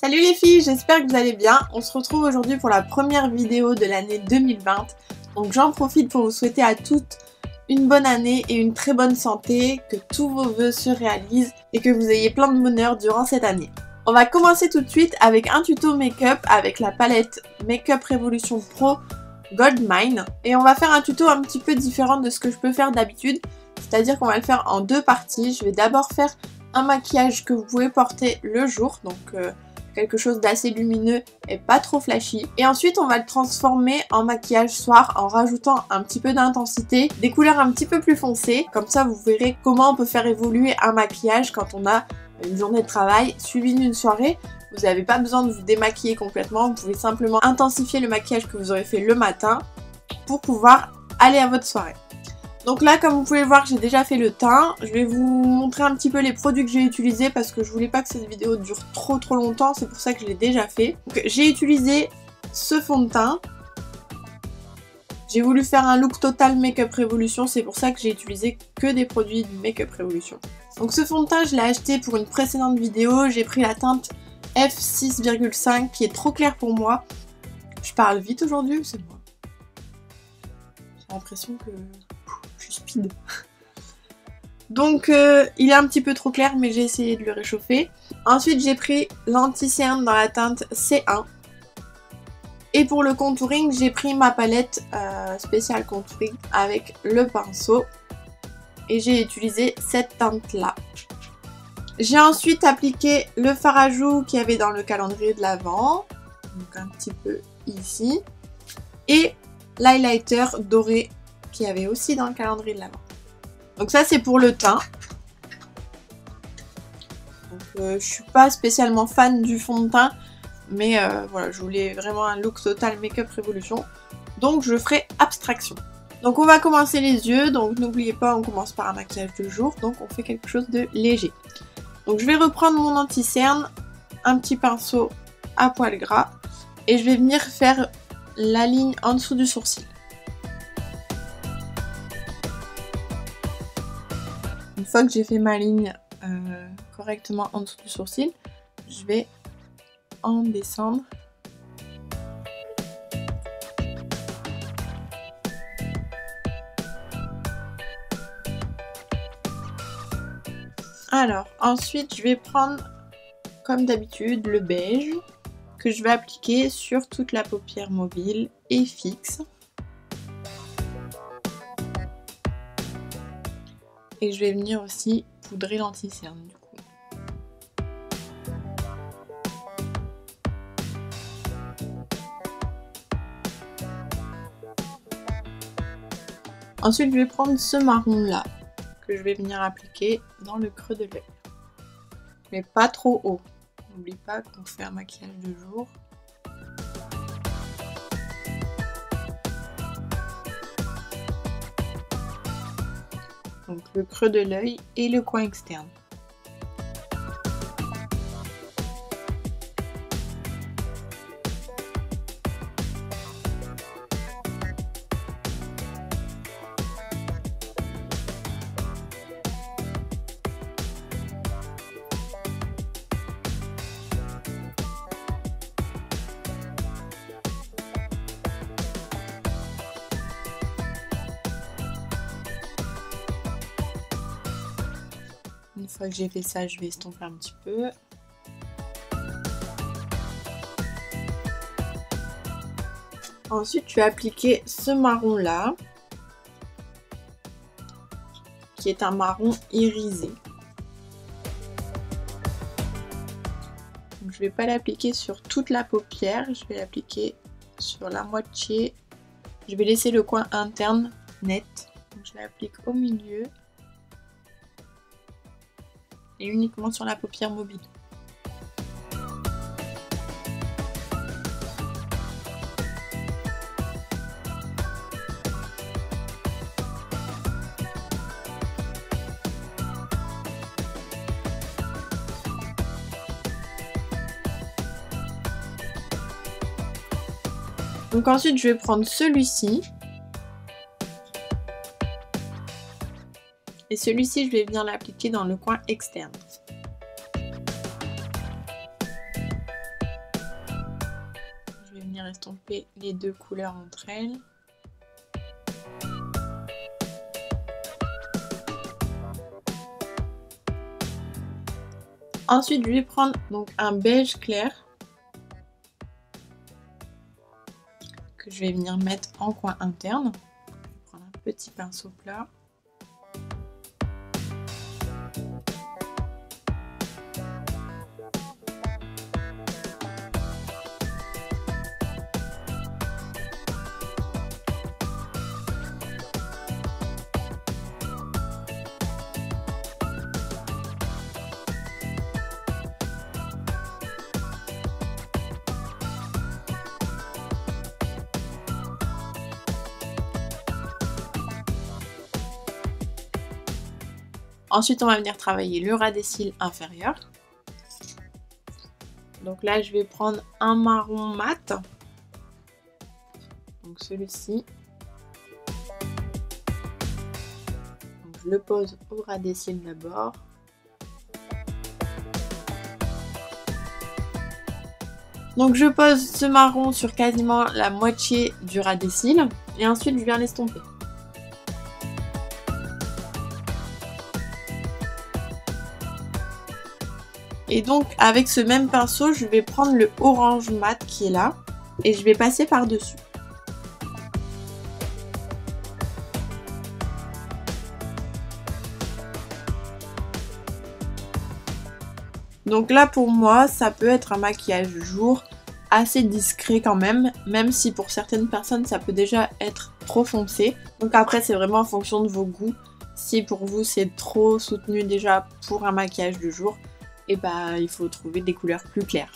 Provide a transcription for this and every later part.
Salut les filles, j'espère que vous allez bien. On se retrouve aujourd'hui pour la première vidéo de l'année 2020. Donc j'en profite pour vous souhaiter à toutes une bonne année et une très bonne santé, que tous vos vœux se réalisent et que vous ayez plein de bonheur durant cette année. On va commencer tout de suite avec un tuto make-up avec la palette Make-up Revolution Pro Gold Mine. Et on va faire un tuto un petit peu différent de ce que je peux faire d'habitude. C'est-à-dire qu'on va le faire en deux parties. Je vais d'abord faire un maquillage que vous pouvez porter le jour, donc quelque chose d'assez lumineux et pas trop flashy. Et ensuite on va le transformer en maquillage soir en rajoutant un petit peu d'intensité, des couleurs un petit peu plus foncées. Comme ça vous verrez comment on peut faire évoluer un maquillage quand on a une journée de travail suivie d'une soirée. Vous n'avez pas besoin de vous démaquiller complètement, vous pouvez simplement intensifier le maquillage que vous aurez fait le matin pour pouvoir aller à votre soirée. Donc là, comme vous pouvez le voir, j'ai déjà fait le teint. Je vais vous montrer un petit peu les produits que j'ai utilisés parce que je voulais pas que cette vidéo dure trop longtemps. C'est pour ça que je l'ai déjà fait. J'ai utilisé ce fond de teint. J'ai voulu faire un look total Make-up Revolution. C'est pour ça que j'ai utilisé que des produits du Make-up Revolution. Donc ce fond de teint, je l'ai acheté pour une précédente vidéo. J'ai pris la teinte F6,5 qui est trop claire pour moi. Je parle vite aujourd'hui ou c'est moi? J'ai l'impression que... je suis speed. Donc il est un petit peu trop clair mais j'ai essayé de le réchauffer. Ensuite j'ai pris l'anti-cerne dans la teinte C1. Et pour le contouring j'ai pris ma palette spéciale contouring avec le pinceau. Et j'ai utilisé cette teinte là. J'ai ensuite appliqué le fard à joues qu'il y avait dans le calendrier de l'Avent. Donc un petit peu ici. Et l'highlighter doré qu'il y avait aussi dans le calendrier de l'Avent. Donc ça c'est pour le teint. Donc je suis pas spécialement fan du fond de teint, mais voilà, je voulais vraiment un look total Make-up Revolution. Donc je ferai abstraction. Donc on va commencer les yeux, donc n'oubliez pas, on commence par un maquillage de jour, donc on fait quelque chose de léger. Donc je vais reprendre mon anti-cerne, un petit pinceau à poil gras, et je vais venir faire la ligne en dessous du sourcil. Une fois que j'ai fait ma ligne correctement en dessous du sourcil, je vais en descendre. Alors, ensuite, je vais prendre, comme d'habitude, le beige que je vais appliquer sur toute la paupière mobile et fixe. Et je vais venir aussi poudrer l'anti-cerne du coup. Ensuite, je vais prendre ce marron là, que je vais venir appliquer dans le creux de l'œil. Mais pas trop haut. N'oublie pas qu'on fait un maquillage de jour. Donc le creux de l'œil et le coin externe. Une fois que j'ai fait ça, je vais estomper un petit peu. Ensuite, je vais appliquer ce marron là, qui est un marron irisé. Donc, je ne vais pas l'appliquer sur toute la paupière, je vais l'appliquer sur la moitié. Je vais laisser le coin interne net. Donc, je l'applique au milieu. Et uniquement sur la paupière mobile. Donc ensuite je vais prendre celui-ci. Et celui-ci, je vais venir l'appliquer dans le coin externe. estomper les deux couleurs entre elles. Ensuite, je vais prendre donc un beige clair que je vais venir mettre en coin interne. Je vais prendre un petit pinceau plat. Ensuite, on va venir travailler le ras des cils inférieur. Donc là, je vais prendre un marron mat. Donc celui-ci. Je le pose au ras des cils d'abord. Donc je pose ce marron sur quasiment la moitié du ras des cils. Et ensuite, je viens l'estomper. Et donc avec ce même pinceau, je vais prendre le orange mat qui est là et je vais passer par-dessus. Donc là pour moi, ça peut être un maquillage de jour assez discret quand même si pour certaines personnes ça peut déjà être trop foncé. Donc après c'est vraiment en fonction de vos goûts. Si pour vous c'est trop soutenu déjà pour un maquillage de jour, et bah il faut trouver des couleurs plus claires.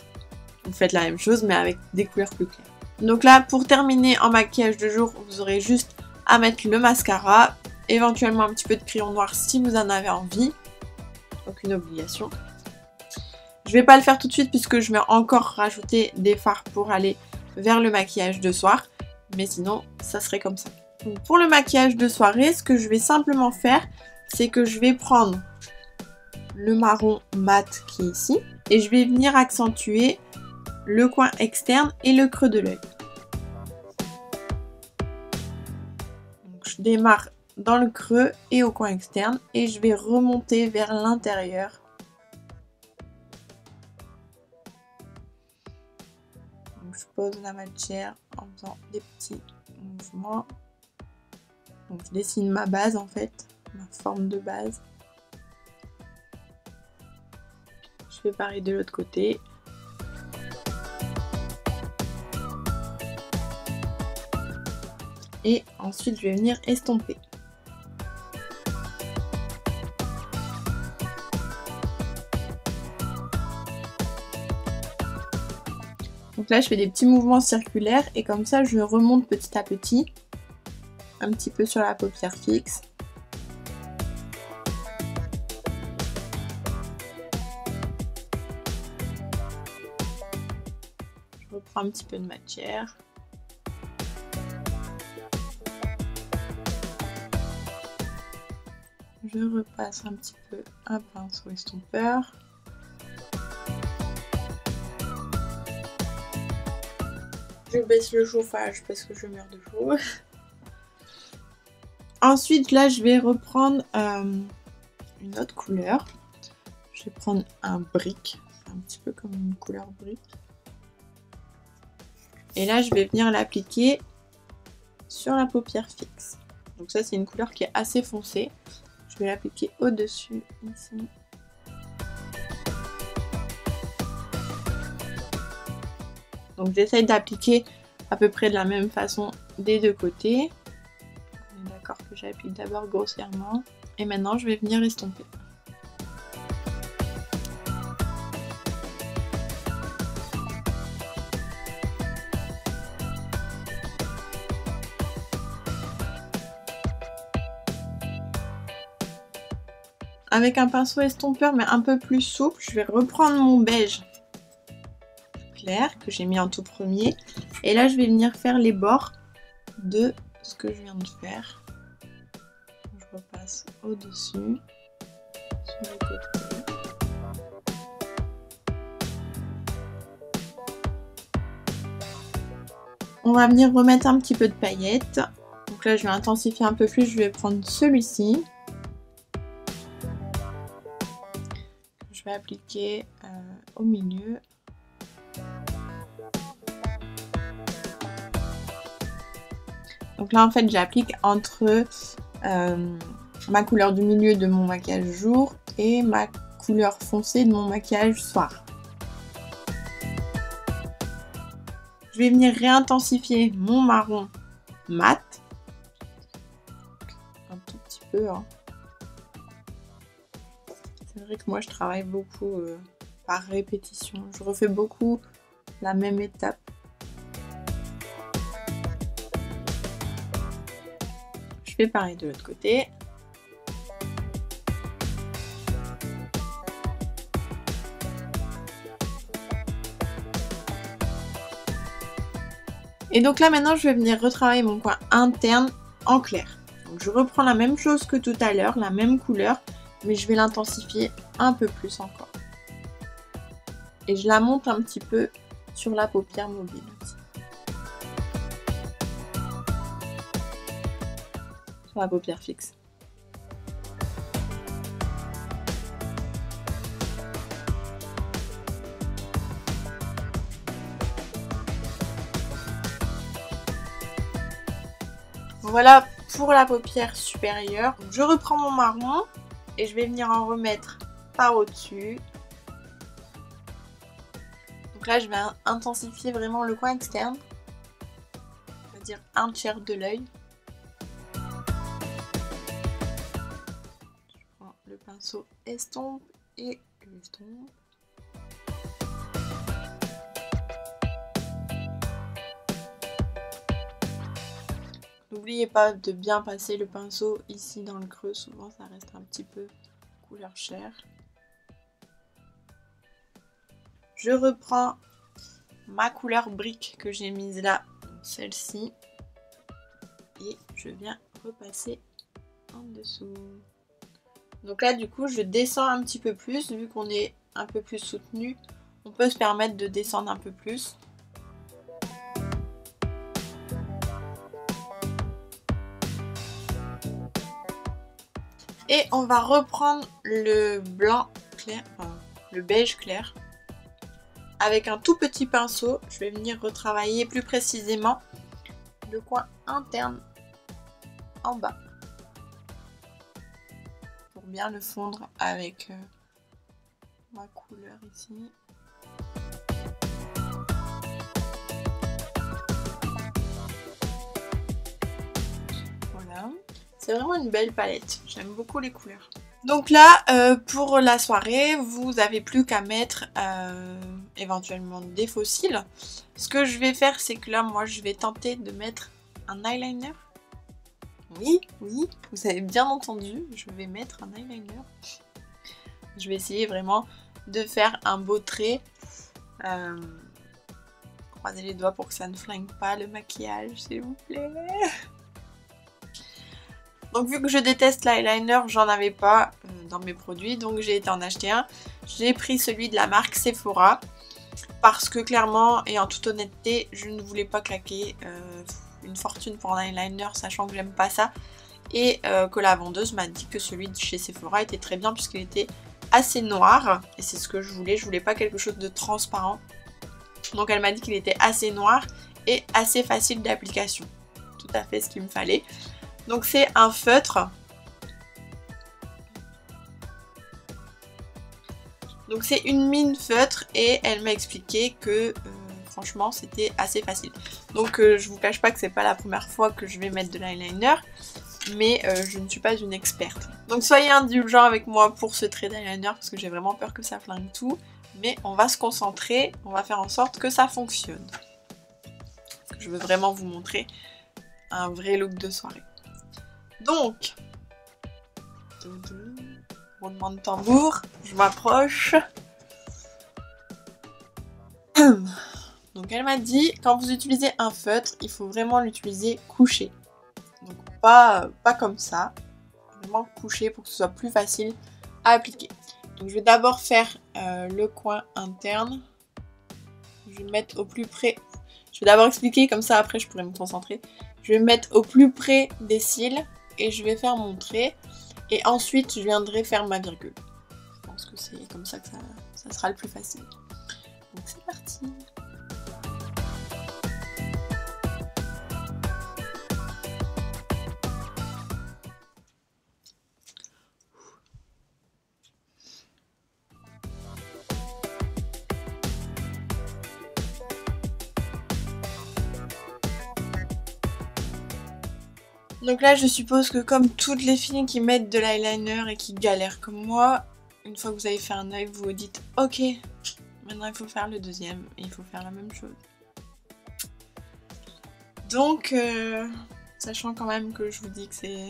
Vous faites la même chose mais avec des couleurs plus claires. Donc là pour terminer en maquillage de jour, vous aurez juste à mettre le mascara, éventuellement un petit peu de crayon noir si vous en avez envie. Aucune obligation. Je vais pas le faire tout de suite puisque je vais encore rajouter des fards pour aller vers le maquillage de soir. Mais sinon ça serait comme ça. Donc pour le maquillage de soirée, ce que je vais simplement faire, c'est que je vais prendre le marron mat qui est ici et je vais venir accentuer le coin externe et le creux de l'œil. Je démarre dans le creux et au coin externe et je vais remonter vers l'intérieur. Je pose la matière en faisant des petits mouvements. Donc je dessine ma base en fait, ma forme de base. Je fais pareil de l'autre côté. Et ensuite, je vais venir estomper. Donc là, je fais des petits mouvements circulaires et comme ça, je remonte petit à petit, un petit peu sur la paupière fixe. Je reprends un petit peu de matière. Je repasse un petit peu un pinceau estompeur. Je baisse le chauffage parce que je meurs de chaud. Ensuite, là, je vais reprendre une autre couleur. Je vais prendre un brick, un petit peu comme une couleur brick. Et là, je vais venir l'appliquer sur la paupière fixe. Donc ça, c'est une couleur qui est assez foncée. Je vais l'appliquer au-dessus, ici. Donc j'essaye d'appliquer à peu près de la même façon des deux côtés. On est d'accord que j'applique d'abord grossièrement. Et maintenant, je vais venir l'estomper. Avec un pinceau estompeur mais un peu plus souple, je vais reprendre mon beige clair que j'ai mis en tout premier. Et là, je vais venir faire les bords de ce que je viens de faire. Je repasse au-dessus, sur les côtés. on va venir remettre un petit peu de paillettes. Donc là, je vais intensifier un peu plus. Je vais prendre celui-ci. Je vais appliquer au milieu. Donc là, en fait, j'applique entre ma couleur du milieu de mon maquillage jour et ma couleur foncée de mon maquillage soir. Je vais venir réintensifier mon marron mat. Un tout petit peu. Hein. C'est vrai que moi, je travaille beaucoup par répétition. Je refais beaucoup la même étape. Je fais pareil de l'autre côté. Et donc là maintenant je vais venir retravailler mon coin interne en clair. Donc je reprends la même chose que tout à l'heure, la même couleur, mais je vais l'intensifier un peu plus encore. Et je la monte un petit peu sur la paupière mobile aussi. Sur la paupière fixe. Voilà pour la paupière supérieure. Donc, je reprends mon marron et je vais venir en remettre par au-dessus. Donc là, je vais intensifier vraiment le coin externe. On va dire un tiers de l'œil. Je prends le pinceau estompe et l'estompe. N'oubliez pas de bien passer le pinceau ici dans le creux, souvent ça reste un petit peu couleur chair. Je reprends ma couleur brique que j'ai mise là, celle-ci, et je viens repasser en dessous. Donc là du coup je descends un petit peu plus, vu qu'on est un peu plus soutenu, on peut se permettre de descendre un peu plus. Et on va reprendre le blanc clair, enfin, le beige clair. Avec un tout petit pinceau, je vais venir retravailler plus précisément le coin interne en bas. Pour bien le fondre avec ma couleur ici. Voilà. C'est vraiment une belle palette, j'aime beaucoup les couleurs. Donc là, pour la soirée, vous n'avez plus qu'à mettre éventuellement des faux cils. Ce que je vais faire, c'est que là, moi, je vais tenter de mettre un eyeliner. Oui, oui, vous avez bien entendu, je vais mettre un eyeliner. Je vais essayer vraiment de faire un beau trait. Croisez les doigts pour que ça ne flingue pas le maquillage, s'il vous plaît. Donc vu que je déteste l'eyeliner, j'en avais pas dans mes produits, donc j'ai été en acheter un. J'ai pris celui de la marque Sephora, parce que clairement, et en toute honnêteté, je ne voulais pas claquer une fortune pour un eyeliner, sachant que j'aime pas ça. Et que la vendeuse m'a dit que celui de chez Sephora était très bien, puisqu'il était assez noir. Et c'est ce que je voulais pas quelque chose de transparent. Donc elle m'a dit qu'il était assez noir et assez facile d'application. Tout à fait ce qu'il me fallait. Donc c'est un feutre. Donc c'est une mine feutre et elle m'a expliqué que franchement c'était assez facile. Donc je vous cache pas que c'est pas la première fois que je vais mettre de l'eyeliner, mais je ne suis pas une experte. Donc soyez indulgents avec moi pour ce trait d'eyeliner parce que j'ai vraiment peur que ça flingue tout. Mais on va se concentrer, on va faire en sorte que ça fonctionne. Parce que je veux vraiment vous montrer un vrai look de soirée. Donc, roulement de tambour, je m'approche. Donc elle m'a dit, quand vous utilisez un feutre, il faut vraiment l'utiliser couché. Donc pas comme ça, vraiment couché pour que ce soit plus facile à appliquer. Donc je vais d'abord faire le coin interne. Je vais mettre au plus près. Je vais d'abord expliquer, comme ça après je pourrai me concentrer. Je vais me mettre au plus près des cils et je vais faire mon trait. Et ensuite je viendrai faire ma virgule. Je pense que c'est comme ça que ça sera le plus facile. Donc c'est parti. Donc là, je suppose que comme toutes les filles qui mettent de l'eyeliner et qui galèrent comme moi, une fois que vous avez fait un œil, vous vous dites « Ok, maintenant il faut faire le deuxième et il faut faire la même chose. » Donc, sachant quand même que je vous dis que c'est...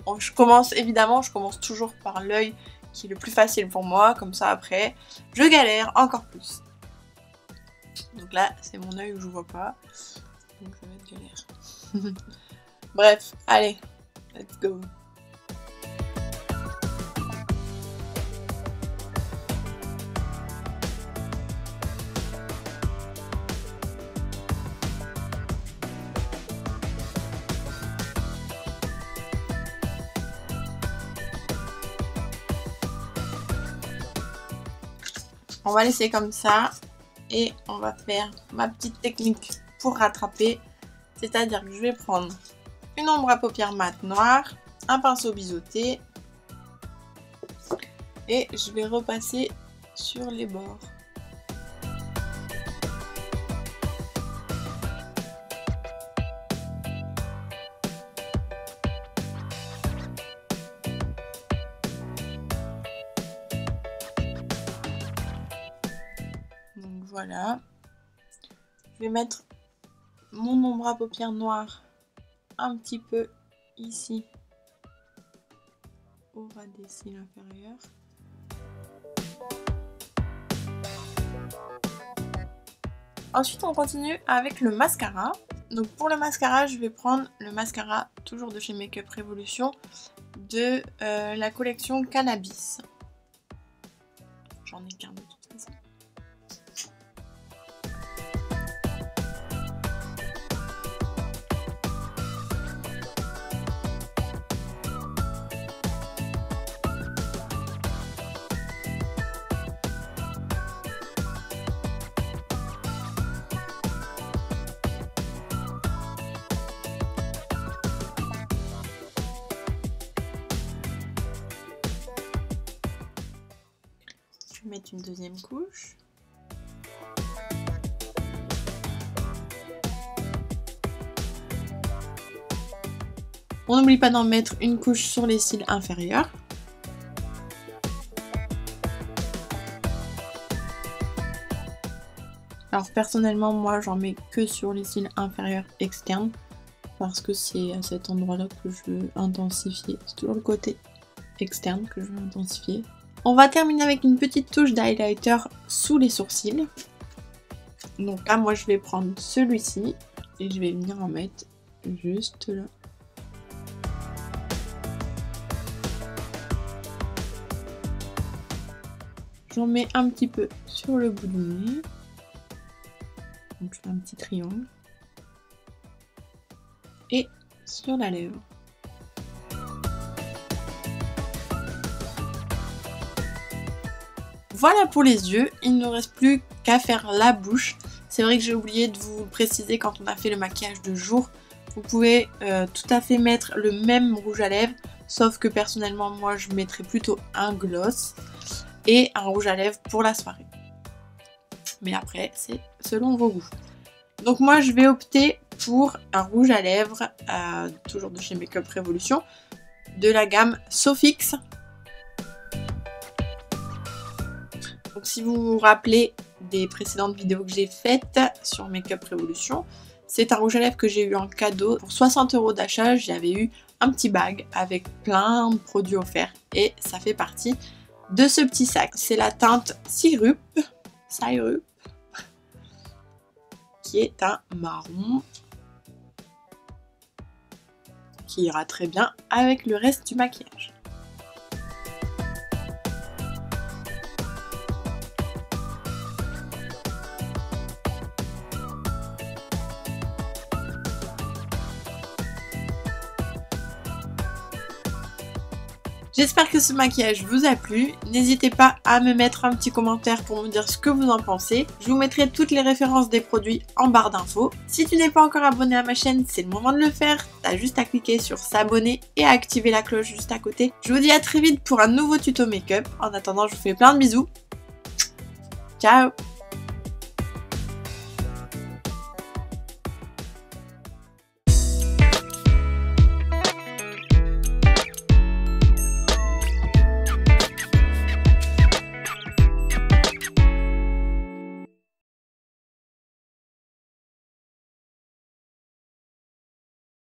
Bon, je commence toujours par l'œil qui est le plus facile pour moi, comme ça après, je galère encore plus. Donc là, c'est mon œil où je vois pas, donc ça va être galère. Bref, allez, let's go. On va laisser comme ça et on va faire ma petite technique pour rattraper. C'est-à-dire que je vais prendre une ombre à paupières mat noire, un pinceau biseauté et je vais repasser sur les bords. Donc voilà. Je vais mettre mon ombre à paupières noire un petit peu ici au ras des cils inférieurs. Ensuite on continue avec le mascara. Donc pour le mascara je vais prendre le mascara toujours de chez Makeup Revolution de la collection Cannabis. J'en ai qu'un de toute façon. Je vais mettre une deuxième couche. On n'oublie pas d'en mettre une couche sur les cils inférieurs. Alors personnellement, moi j'en mets que sur les cils inférieurs externes parce que c'est à cet endroit-là que je veux intensifier. C'est toujours le côté externe que je veux intensifier. On va terminer avec une petite touche d'highlighter sous les sourcils. Donc là, moi je vais prendre celui-ci et je vais venir en mettre juste là. J'en mets un petit peu sur le bout du nez. Donc je fais un petit triangle. Et sur la lèvre. Voilà pour les yeux, il ne reste plus qu'à faire la bouche. C'est vrai que j'ai oublié de vous le préciser quand on a fait le maquillage de jour. Vous pouvez tout à fait mettre le même rouge à lèvres, sauf que personnellement moi je mettrais plutôt un gloss et un rouge à lèvres pour la soirée. Mais après c'est selon vos goûts. Donc moi je vais opter pour un rouge à lèvres, toujours de chez Makeup Revolution, de la gamme Sofix. Donc si vous vous rappelez des précédentes vidéos que j'ai faites sur Makeup Revolution, c'est un rouge à lèvres que j'ai eu en cadeau. Pour 60 € d'achat, j'avais eu un petit bag avec plein de produits offerts et ça fait partie de ce petit sac. C'est la teinte Syrup, qui est un marron qui ira très bien avec le reste du maquillage. J'espère que ce maquillage vous a plu. N'hésitez pas à me mettre un petit commentaire pour me dire ce que vous en pensez. Je vous mettrai toutes les références des produits en barre d'infos. Si tu n'es pas encore abonné à ma chaîne, c'est le moment de le faire. T'as juste à cliquer sur s'abonner et à activer la cloche juste à côté. Je vous dis à très vite pour un nouveau tuto make-up. En attendant, je vous fais plein de bisous. Ciao!